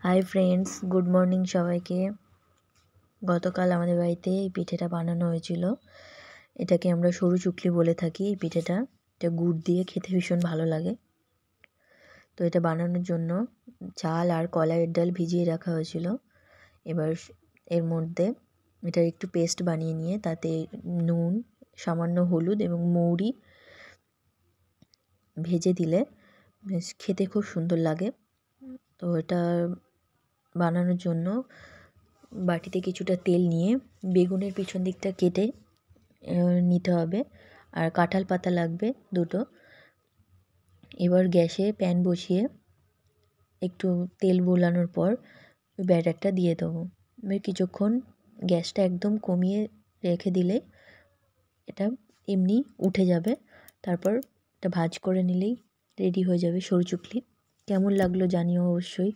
Hi friends, good morning সবাইকে। গতকাল আমাদের বাড়িতে এই পিঠেটা বানানো হয়েছিল। এটাকে আমরা সরু চুকলি বলে থাকি। এই পিঠেটা গুড় দিয়ে খেতে ভীষণ ভালো লাগে। তো এটা বানানোর জন্য চাল আর কলাইয়ের ডাল ভিজিয়ে রাখা হয়েছিল। এবার এর মধ্যে এটার একটু পেস্ট বানিয়ে নিয়ে তাতে নুন, সামান্য হলুদ এবং মৌরি ভেজে দিলে বেশ খেতে খুব সুন্দর লাগে। তো এটা বানানোর জন্য বাটিতে কিছুটা তেল নিয়ে বেগুনের পিছন দিকটা কেটে নিতে হবে, আর কাঁঠাল পাতা লাগবে দুটো। এবার গ্যাসে প্যান বসিয়ে একটু তেল বোলানোর পর ওই ব্যাটারটা দিয়ে দেবো। এবার কিছুক্ষণ গ্যাসটা একদম কমিয়ে রেখে দিলে এটা এমনি উঠে যাবে। তারপর এটা ভাঁজ করে নিলেই রেডি হয়ে যাবে সরু চুকলি। কেমন লাগলো জানিও অবশ্যই।